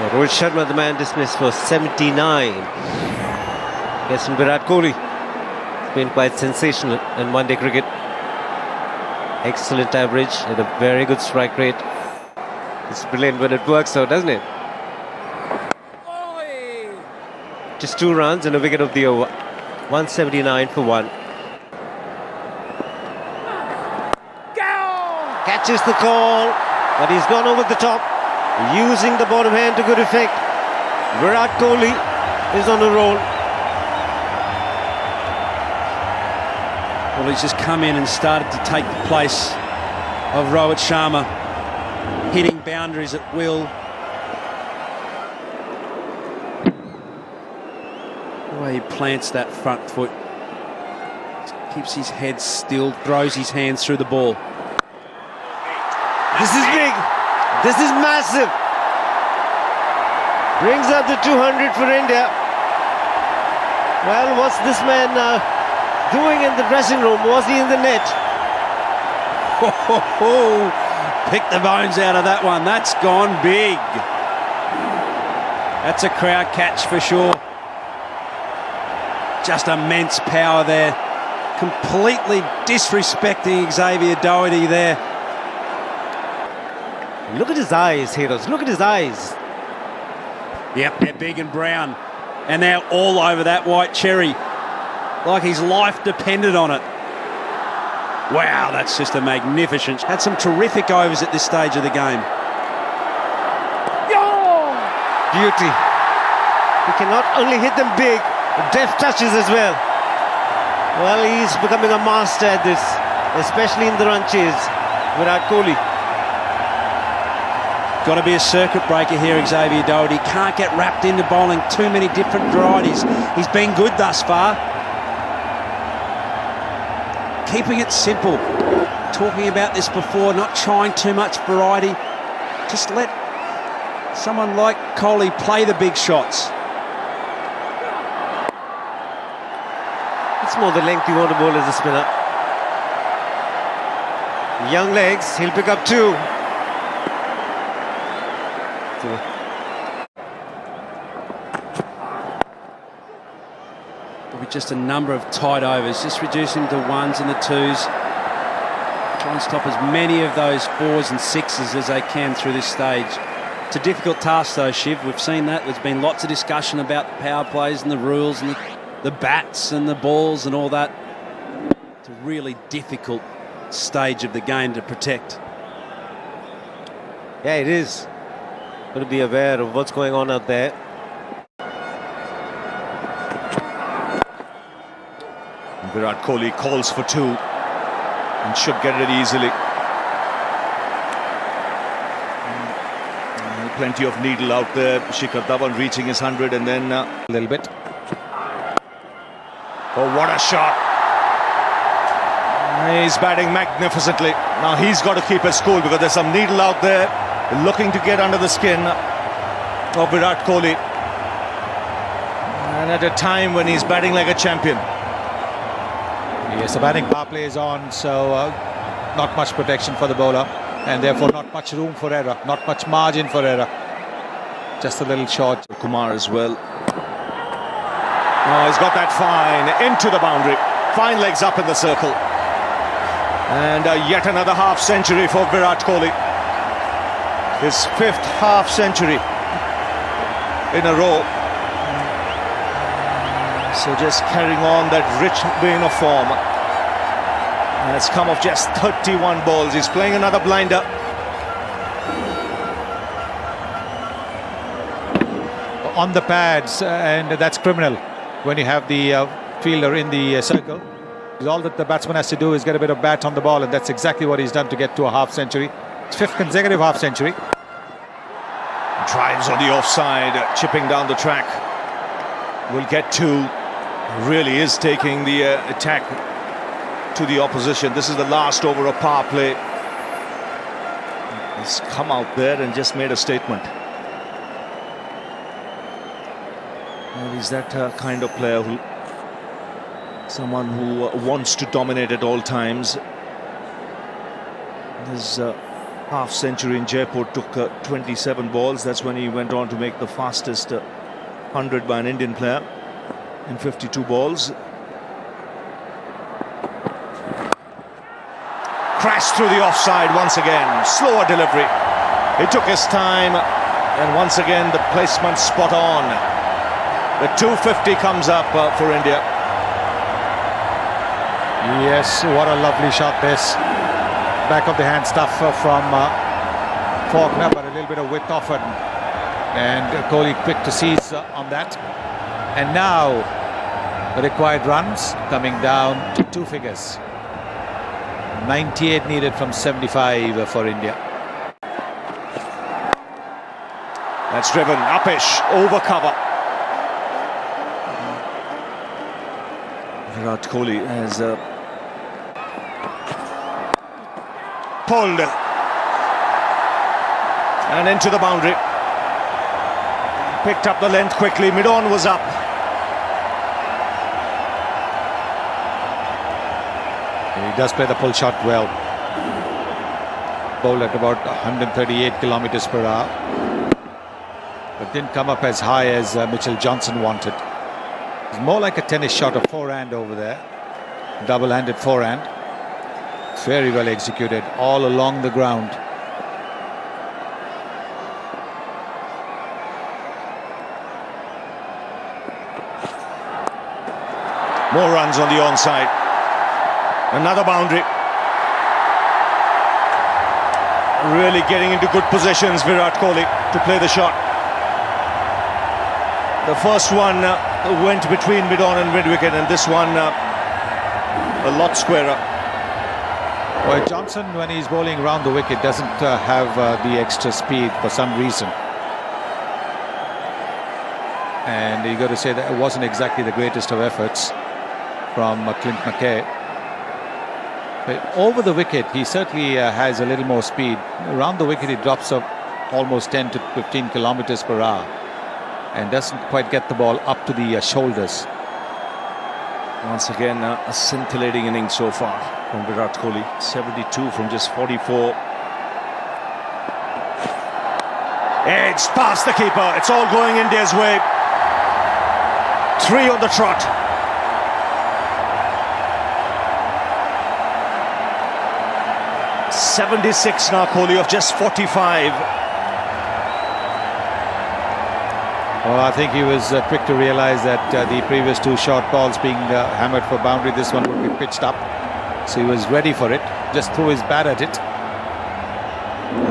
Rohit Sharma, the man dismissed for 79. Yes, and Virat Kohli has been quite sensational in one-day cricket. Excellent average and a very good strike rate. It's brilliant when it works out, doesn't it? Just 2 runs and a wicket of the over. 179 for 1. Catches the call, but he's gone over the top, using the bottom hand to good effect. Virat Kohli is on a roll. Well, he's just come in and started to take the place of Rohit Sharma, hitting boundaries at will. The way he plants that front foot, keeps his head still, throws his hands through the ball. This is big. This is massive. Brings up the 200 for India. Well, what's this man doing in the dressing room? Was he in the net? Pick the bones out of that one. That's gone big. That's a crowd catch for sure. Just immense power there. Completely disrespecting Xavier Doherty there. Look at his eyes, heroes. Look at his eyes. Yep, they're big and brown. And they're all over that white cherry. Like his life depended on it. Wow, that's just a magnificent. Had some terrific overs at this stage of the game. Beauty. He can not only hit them big, but deft touches as well. Well, he's becoming a master at this, especially in the run chase. Virat Kohli. Got to be a circuit breaker here, Xavier Doherty. Can't get wrapped into bowling too many different varieties. He's been good thus far. Keeping it simple. Talking about this before, not trying too much variety. Just let someone like Kohli play the big shots. It's more the length you want to bowl as a spinner. Young legs, he'll pick up 2. There'll be just a number of tight overs, just reducing to 1s and the 2s. Try and stop as many of those 4s and 6s as they can through this stage. It's a difficult task though, Shiv. We've seen that. There's been lots of discussion about the power plays and the rules and the bats and the balls and all that. It's a really difficult stage of the game to protect. Yeah, it is. Got to be aware of what's going on out there. Virat Kohli calls for 2 and should get it easily. Plenty of needle out there. Shikhar Dhawan reaching his 100 and then a little bit. Oh, what a shot. He's batting magnificently. Now he's got to keep his cool because there's some needle out there looking to get under the skin of Virat Kohli. And at a time when he's batting like a champion. Yes, the batting power play is on, so not much protection for the bowler, and therefore not much room for error, not much margin for error. Just a little short. Kumar as well. Oh, he's got that fine into the boundary. Fine legs up in the circle. And yet another half-century for Virat Kohli. His 5th half-century in a row. So just carrying on that rich vein of form. And it's come off just 31 balls. He's playing another blinder. On the pads, and that's criminal when you have the fielder in the circle. All that the batsman has to do is get a bit of bat on the ball, and that's exactly what he's done to get to a half-century. It's 5th consecutive half-century. Drives on the offside, chipping down the track. Will get 2. Really is taking the attack to the opposition. This is the last over of power play. He's come out there and just made a statement. Well, he's that kind of player who, someone who wants to dominate at all times. There's half century in Jaipur took 27 balls. That's when he went on to make the fastest 100 by an Indian player in 52 balls. Crashed through the offside once again. Slower delivery. He took his time, and once again the placement spot on. The 250 comes up for India. Yes, what a lovely shot this. Back of the hand stuff from Faulkner, but a little bit of width offered. And Kohli quick to seize on that. And now the required runs coming down to 2 figures. 98 needed from 75 for India. That's driven uppish, over cover. Virat Kohli has pulled and into the boundary. Picked up the length quickly. Mid-on was up. He does play the pull shot well. Bowled at about 138 kilometers per hour. But didn't come up as high as Mitchell Johnson wanted. It's more like a tennis shot, a forehand over there. Double-handed forehand. Very well executed all along the ground. More runs on the onside. Another boundary. Really getting into good positions, Virat Kohli, to play the shot. The first one went between mid-on and mid-wicket, and this one a lot squarer. Well, Johnson, when he's bowling around the wicket, doesn't have the extra speed for some reason. And you got to say that it wasn't exactly the greatest of efforts from Clint McKay. But over the wicket, he certainly has a little more speed. Around the wicket, he drops up almost 10 to 15 kilometers per hour and doesn't quite get the ball up to the shoulders. Once again, a scintillating innings so far from Virat Kohli. 72 from just 44. It's past the keeper. It's all going India's way. 3 on the trot. .76 now, Kohli, of just 45. Well, I think he was quick to realize that the previous 2 short balls being hammered for boundary, this one would be pitched up. So he was ready for it, just threw his bat at it.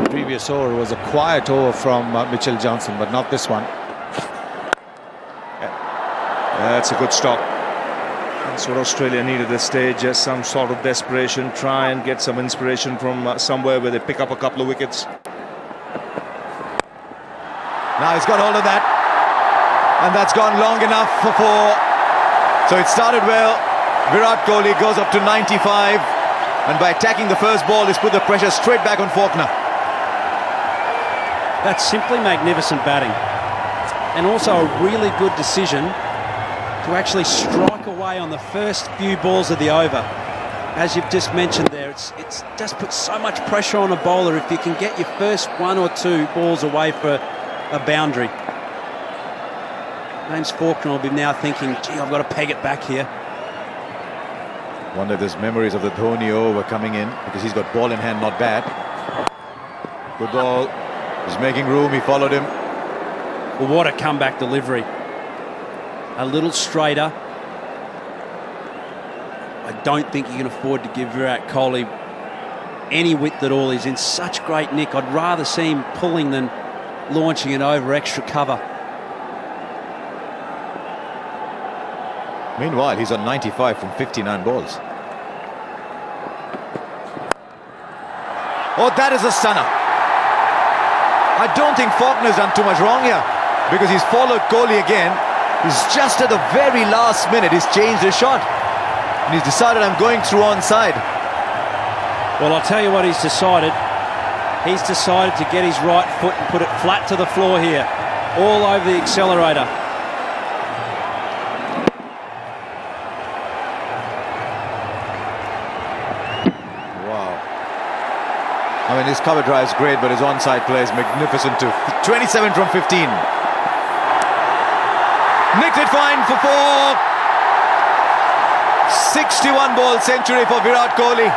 The previous over was a quiet over from Mitchell Johnson, but not this one. That's a good stop. That's what Australia need at this stage, just some sort of desperation, try and get some inspiration from somewhere where they pick up a couple of wickets. Now he's got hold of that, and that's gone long enough for. So it started well. Virat Kohli goes up to 95, and by attacking the first ball, he's put the pressure straight back on Faulkner. That's simply magnificent batting, and also a really good decision to actually strike away on the first few balls of the over. As you've just mentioned there, it's just put so much pressure on a bowler if you can get your first 1 or 2 balls away for a boundary. James Faulkner will be now thinking, gee, I've got to peg it back here. Wonder if there's memories of the Dhoni over coming in, because he's got ball in hand, not bat. Good ball. He's making room. He followed him. Well, what a comeback delivery. A little straighter. I don't think you can afford to give Virat Kohli any width at all. He's in such great nick. I'd rather see him pulling than launching it over extra cover. Meanwhile, he's on 95 from 59 balls. Oh, that is a stunner. I don't think Faulkner's done too much wrong here, because he's followed Kohli again. He's just at the very last minute, he's changed his shot. And he's decided, I'm going through onside. Well, I'll tell you what he's decided. He's decided to get his right foot and put it flat to the floor here. All over the accelerator. Wow. I I mean, his cover drive is great, but his onside play is magnificent too. 27 from 15. Nicked it fine for 4. 61 ball century for Virat Kohli.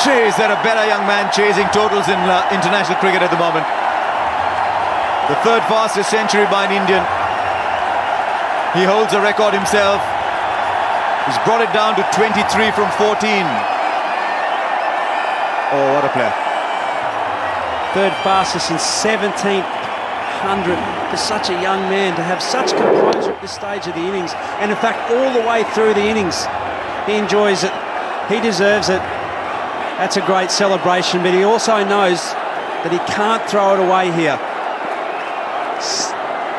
Gee, is there a better young man chasing totals in international cricket at the moment? The third fastest century by an Indian. He holds a record himself. He's brought it down to 23 from 14. Oh, what a player. Third fastest in 1700 for such a young man to have such composure at this stage of the innings, and in fact all the way through the innings. He enjoys it, he deserves it. That's a great celebration, but he also knows that he can't throw it away here.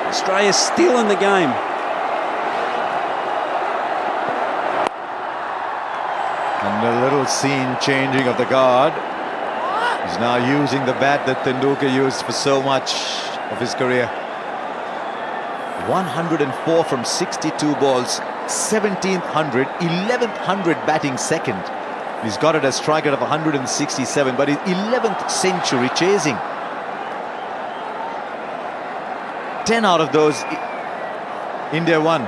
Australia's still in the game. And a little scene changing of the guard. He's now using the bat that Tendulkar used for so much of his career. 104 from 62 balls, 1700, 1100 batting second. He's got it as striker of 167, but his 11th century chasing. 10 out of those, India won.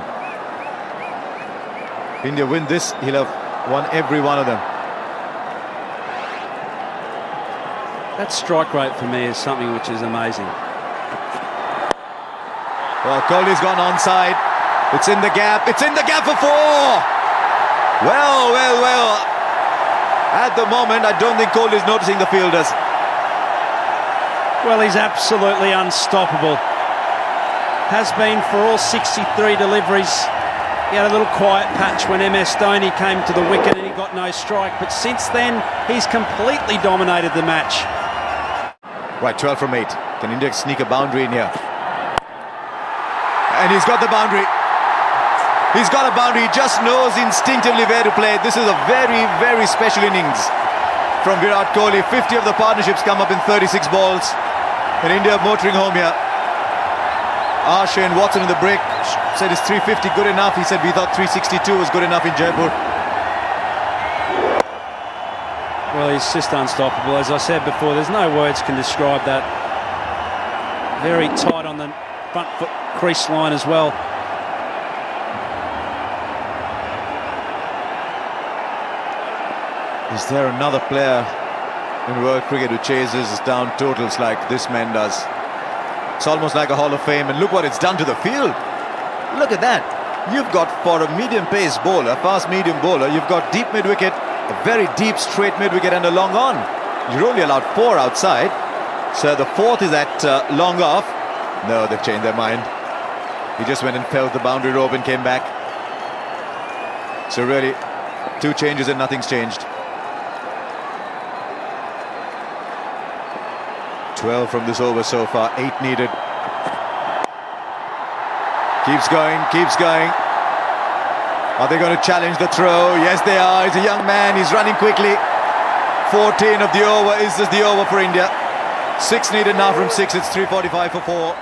India win this, he'll have won every one of them. That strike rate for me is something which is amazing. Well, Kohli's gone onside. It's in the gap. It's in the gap for 4. Well, well, well. At the moment, I don't think Kohli's noticing the fielders. Well, he's absolutely unstoppable. Has been for all 63 deliveries. He had a little quiet patch when MS Dhoni came to the wicket and he got no strike. But since then, he's completely dominated the match. Right, 12 from 8. Can India sneak a boundary in here? And he's got the boundary. He's got a boundary. He just knows instinctively where to play. This is a very, very special innings from Virat Kohli. 50 of the partnerships come up in 36 balls. And India motoring home here. Ashe and Watson in the break said, is 350 good enough? He said, we thought 362 was good enough in Jaipur. Well, he's just unstoppable. As I said before, there's no words can describe that. Very tight on the front foot crease line as well. Is there another player in world cricket who chases down totals like this man does? It's almost like a Hall of Fame, and look what it's done to the field. Look at that. You've got, for a medium-pace bowler, fast-medium bowler, you've got deep mid-wicket, a very deep straight mid-wicket and a long on. You're only allowed 4 outside, so the 4th is at long off. No, they've changed their mind. He just went and felt the boundary rope and came back. So really, 2 changes and nothing's changed. 12 from this over so far, 8 needed. Keeps going, keeps going. Are they going to challenge the throw? Yes, they are. He's a young man, he's running quickly. 14 of the over. Is this the over for India? 6 needed now from 6. It's 3:45 for 4.